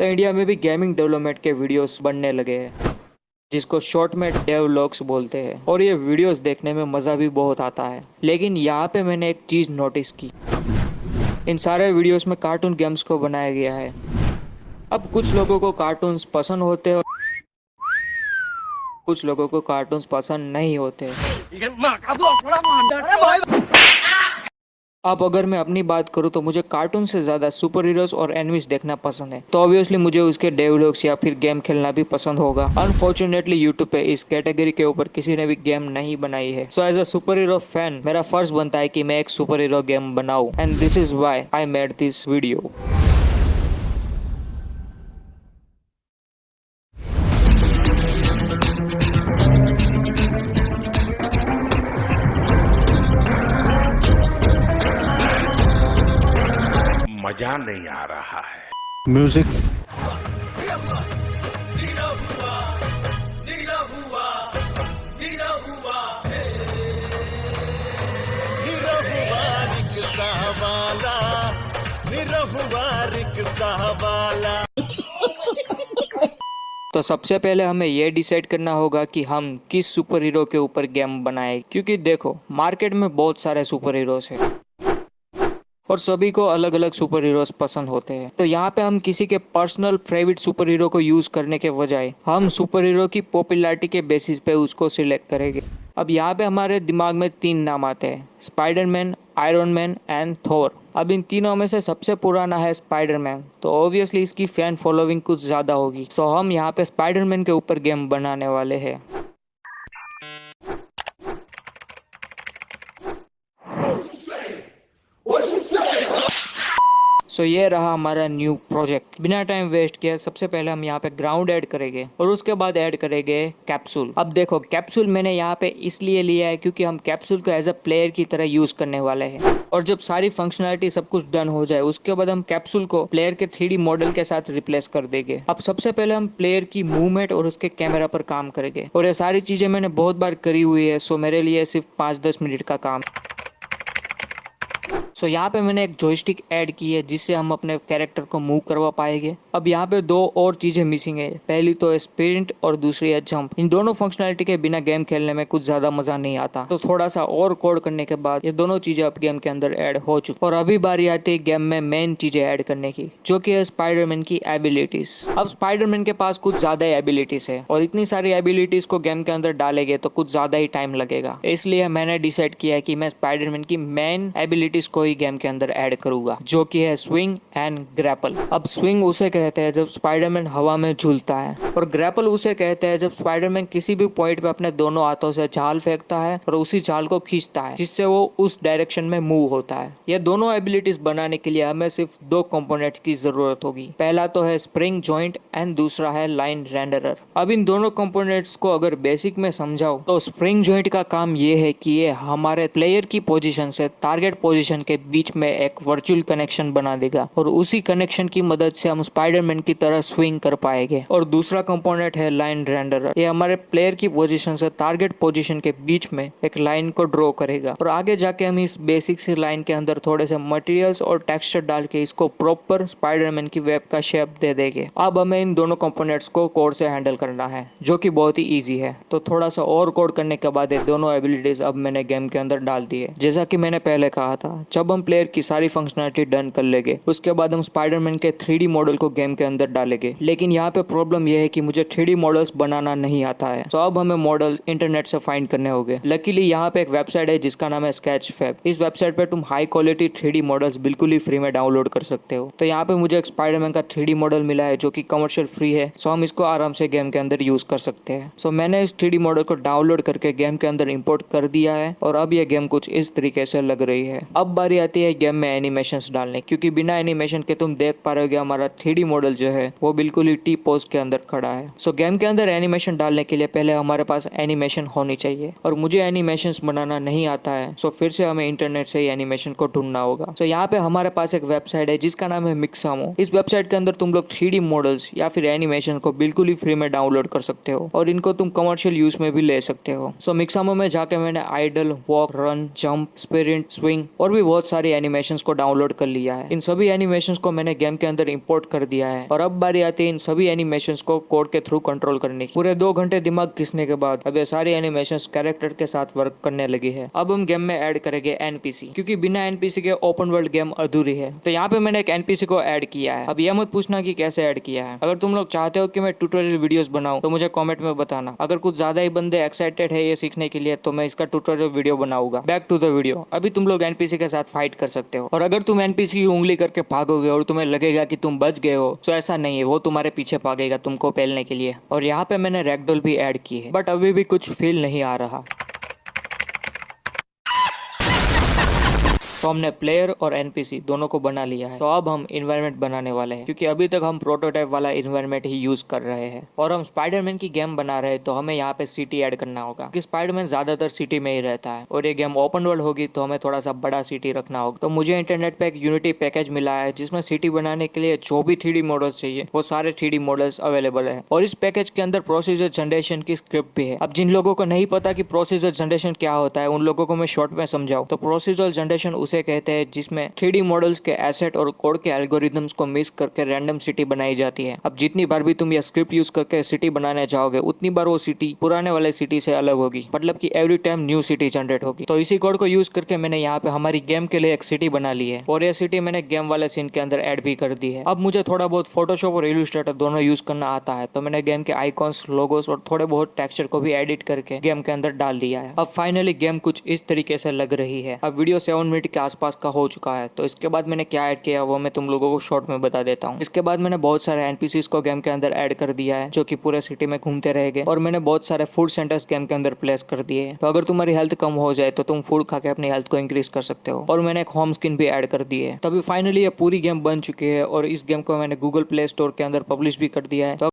India में भी gaming development के वीडियोस बनने लगे हैं, जिसको शॉर्ट में डेवलॉग्स बोलते हैं, और ये वीडियोस देखने में मज़ा भी बहुत आता है। लेकिन यहाँ पे मैंने एक चीज़ नोटिस की, इन सारे वीडियोस में कार्टून गेम्स को बनाया गया है। अब कुछ लोगों को कार्टून्स पसंद होते हैं, कुछ लोगों को कार्टून्स पसंद नहीं होते। अब अगर मैं अपनी बात करूँ तो मुझे कार्टून से ज़्यादा सुपर हीरोज और एनिमीज देखना पसंद है, तो ऑब्वियसली मुझे उसके डेवलॉग्स या फिर गेम खेलना भी पसंद होगा। अनफॉर्चुनेटली यूट्यूब पे इस कैटेगरी के ऊपर किसी ने भी गेम नहीं बनाई है। So as a super hero fan मेरा फर्ज बनता है कि मैं एक सुपर हीरो गेम बनाऊं, and this is why I made this video. मजा नहीं आ रहा है। म्यूजिक तो सबसे पहले हमें ये डिसाइड करना होगा कि हम किस सुपर हीरो के ऊपर गेम बनाएं, क्योंकि देखो मार्केट में बहुत सारे सुपर हीरोज हैं और सभी को अलग अलग सुपर हीरोज पसंद होते हैं। तो यहाँ पे हम किसी के पर्सनल फेवरेट सुपर हीरो को यूज करने के बजाय हम सुपर हीरो की पॉपुलैरिटी के बेसिस पे उसको सिलेक्ट करेंगे। अब यहाँ पे हमारे दिमाग में 3 नाम आते हैं, Spiderman, iron man and Thor. अब इन तीनों में से सबसे पुराना है स्पाइडरमैन, तो ऑब्वियसली इसकी फैन फॉलोइंग कुछ ज़्यादा होगी। सो हम यहाँ पे स्पाइडरमैन के ऊपर गेम बनाने वाले हैं। सो ये रहा हमारा न्यू प्रोजेक्ट। बिना टाइम वेस्ट किए सबसे पहले हम यहाँ पे ग्राउंड ऐड करेंगे और उसके बाद ऐड करेंगे कैप्सूल। अब देखो कैप्सूल मैंने यहाँ पे इसलिए लिया है क्योंकि हम कैप्सूल को एज अ प्लेयर की तरह यूज करने वाले हैं, और जब सारी फंक्शनलिटी सब कुछ डन हो जाए उसके बाद हम कैप्सूल को प्लेयर के 3D मॉडल के साथ रिप्लेस कर देंगे। अब सबसे पहले हम प्लेयर की मूवमेंट और उसके कैमरा पर काम करेंगे, और ये सारी चीजें मैंने बहुत बार करी हुई है, सो मेरे लिए सिर्फ 5-10 मिनट का काम। सो यहाँ पे मैंने एक जॉयस्टिक ऐड की है जिससे हम अपने कैरेक्टर को मूव करवा पाएंगे। अब यहाँ पे 2 और चीजें मिसिंग है, पहली तो है स्प्रिंट और दूसरी है जंप। इन दोनों फंक्शनलिटी के बिना गेम खेलने में कुछ ज्यादा मजा नहीं आता, तो थोड़ा सा और कोड करने के बाद ये दोनों चीजें अब गेम के अंदर ऐड हो चुकी। और अभी बारी आती है गेम में मेन चीजें ऐड करने की, जो की है स्पाइडरमैन की एबिलिटीज। अब स्पाइडरमैन के पास कुछ ज्यादा एबिलिटीज है, और इतनी सारी एबिलिटीज को गेम के अंदर डालेंगे तो कुछ ज्यादा ही टाइम लगेगा, इसलिए मैंने डिसाइड किया कि मैं स्पाइडरमैन की मेन एबिलिटीज को ही गेम के अंदर ऐड करूंगा, जो कि है स्विंग एंड ग्रैपल। अब स्विंग उसे कहते हैं जब स्पाइडरमैन हवा में झूलता है, और ग्रैपल उसे कहते हैं जब स्पाइडरमैन किसी भी पॉइंट पे अपने दोनों हाथों से जाल फेंकता है और उसी जाल को खींचता है, जिससे वो उस डायरेक्शन में मूव होता है। ये दोनों एबिलिटीज बनाने के लिए हमें सिर्फ 2 कंपोनेंट्स की जरूरत होगी, पहला तो है स्प्रिंग जॉइंट एंड दूसरा है लाइन रेंडरर। अब इन दोनों कंपोनेंट्स को अगर बेसिक में समझाओ तो स्प्रिंग जॉइंट का काम ये है कि ये हमारे प्लेयर की पोजीशन से टारगेट पोजीशन के बीच में एक वर्चुअल कनेक्शन बना देगा, और उसी कनेक्शन की मदद से हम स्पाइडरमैन की तरह स्विंग कर पाएंगे। और दूसरा कंपोनेंट है लाइन रेंडरर, ये हमारे प्लेयर की पोजीशन से टारगेट पोजीशन के बीच में एक लाइन को ड्रॉ करेगा, और आगे जाके हम इस बेसिक सी लाइन के अंदर थोड़े से मटेरियल्स और टेक्सचर डाल के इसको प्रॉपर स्पाइडरमैन की वेब का शेप दे देंगे। अब हमें इन दोनों कंपोनेंट्स को कोड से हैंडल करना है, जो कि बहुत ही ईजी है। तो थोड़ा सा और कोड करने के बाद ये दोनों एबिलिटीज अब मैंने गेम के अंदर डाल दी है। जैसा कि मैंने पहले कहा था, जब हम प्लेयर की सारी फंक्शनलिटी डन कर लेंगे उसके बाद हम स्पाइडरमैन के 3D मॉडल को गेम के अंदर डालेंगे। लेकिन यहाँ पे प्रॉब्लम यह है कि मुझे 3D मॉडल्स बनाना नहीं आता है, तो अब हमें मॉडल इंटरनेट से फाइंड करने होंगे। लकीली यहाँ पे एक वेबसाइट है जिसका नाम है स्केचफैब। इस वेबसाइट पे तुम हाई क्वालिटी 3D मॉडल्स बिल्कुल ही फ्री में डाउनलोड कर सकते हो। तो यहाँ पे मुझे एक स्पाइडरमैन का 3D मॉडल मिला है जो कि कमर्शियल फ्री है, सो हम इसको आराम से गेम के अंदर यूज कर सकते हैं। सो मैंने इस 3D मॉडल को डाउनलोड करके गेम के अंदर इंपोर्ट कर दिया है, और अब यह गेम कुछ इस तरीके से लग रही है। अब बारी आती है गेम में एनिमेशंस डालने, क्योंकि बिना एनिमेशन के तुम देख पा रहे हो हमारा 3D मॉडल जो है वो बिल्कुल ही टी पोज के अंदर खड़ा है। सो गेम के अंदर एनिमेशन डालने के लिए पहले हमारे पास एनिमेशन होनी चाहिए, और मुझे एनिमेशंस बनाना नहीं आता है, सो फिर से हमें इंटरनेट से ही एनिमेशन को ढूंढना होगा। सो यहाँ पे हमारे पास एक वेबसाइट है जिसका नाम है मिक्सामो। इस वेबसाइट के अंदर तुम लोग 3D मॉडल्स या फिर एनिमेशन को बिल्कुल ही फ्री में डाउनलोड कर सकते हो, और इनको तुम कमर्शियल यूज में भी ले सकते हो। सो मिक्सामो में जाके मैंने idle, walk, run, jump, sprint, swing और भी बहुत बहुत सारी एनिमेशंस को डाउनलोड कर लिया है। इन सभी एनिमेशंस को मैंने गेम के अंदर इंपोर्ट कर दिया है और अब बारी आती है इन सभी एनिमेशंस को कोड के थ्रू कंट्रोल करने की। पूरे 2 घंटे दिमाग घिसने के बाद अब ये सारी एनिमेशंस कैरेक्टर के साथ वर्क करने लगी है। अब हम गेम में ऐड करेंगे एनपीसी, क्योंकि बिना एनपीसी के ओपन वर्ल्ड गेम अधूरी है। तो यहाँ पे मैंने एक एनपीसी को ऐड किया है। अब ये मत पूछना कि कैसे ऐड किया है। अगर तुम लोग चाहते हो कि मैं ट्यूटोरियल वीडियोस बनाऊं तो मुझे कमेंट में बताना। अगर कुछ ज्यादा ही बंदे एक्साइटेड है ये सीखने के लिए तो मैं इसका ट्यूटोरियल वीडियो बनाऊंगा। Back to the video. अभी तुम लोग एनपीसी के साथ फाइट कर सकते हो और अगर तुम एनपीसी की उंगली करके भागोगे और तुम्हें लगेगा कि तुम बच गए हो तो ऐसा नहीं है, वो तुम्हारे पीछे भागेगा तुमको पेलने के लिए। और यहाँ पे मैंने रैगडॉल भी ऐड की है, बट अभी भी कुछ फील नहीं आ रहा। तो हमने प्लेयर और एनपीसी दोनों को बना लिया है। तो अब हम इन्वायरमेंट बनाने वाले हैं, क्योंकि अभी तक हम प्रोटोटाइप वाला इन्वायरमेंट ही यूज कर रहे हैं और हम स्पाइडरमैन की गेम बना रहे हैं। तो हमें यहाँ पे सिटी ऐड करना होगा, क्योंकि स्पाइडरमैन ज्यादातर सिटी में ही रहता है और ये गेम ओपन वर्ल्ड होगी तो हमें थोड़ा सा बड़ा सिटी रखना होगा। तो मुझे इंटरनेट पे एक यूनिटी पैकेज मिला है जिसमें सिटी बनाने के लिए जो भी 3D मॉडल्स चाहिए वो सारे 3D मॉडल्स अवेलेबल है और इस पैकेज के अंदर प्रोसीजर जनरेशन की स्क्रिप्ट भी है। अब जिन लोगों को नहीं पता कि प्रोसीजर जनरेशन क्या होता है उन लोगों को मैं शॉर्ट में समझाऊं तो प्रोसीजर जनरेशन उसे कहते हैं जिसमें 3D मॉडल्स के एसेट और कोड के एल्गोरिथम्स को मिक्स करके रैंडम सिटी बनाई जाती है। अब जितनी बार भी तुम यह स्क्रिप्ट यूज करके सिटी बनाने जाओगे उतनी बार वो सिटी पुराने वाले सिटी से अलग होगी, मतलब कि every time new city generate होगी। तो इसी कोड को यूज करके मैंने यहाँ पे हमारी गेम के लिए एक सिटी बना ली है और यह सिटी मैंने गेम वाले सीन के अंदर ऐड भी कर दी है। अब मुझे थोड़ा बहुत फोटोशॉप और इलस्ट्रेटर दोनों यूज करना आता है, तो मैंने गेम के आइकॉन्स, लोगोस और थोड़े बहुत टेक्सचर को भी एडिट करके गेम के अंदर डाल दिया है। अब फाइनली गेम कुछ इस तरीके से लग रही है। अब वीडियो 7 मिनट के आसपास का हो चुका है, तो इसके बाद मैंने क्या ऐड किया वो मैं तुम लोगों को शॉर्ट में बता देता हूँ। इसके बाद मैंने बहुत सारे एनपीसीज को गेम के अंदर ऐड कर दिया है जो कि पूरे सिटी में घूमते रहेंगे और मैंने बहुत सारे फूड सेंटर्स गेम के अंदर प्लेस कर दिए हैं। तो अगर तुम्हारी हेल्थ कम हो जाए तो तुम फूड खा के अपनी हेल्थ को इंक्रीज कर सकते हो। और मैंने एक होम स्क्रीन भी ऐड कर दी है। तभी फाइनली ये पूरी गेम बन चुकी है और इस गेम को मैंने गूगल प्ले स्टोर के अंदर पब्लिश भी कर दिया है। तो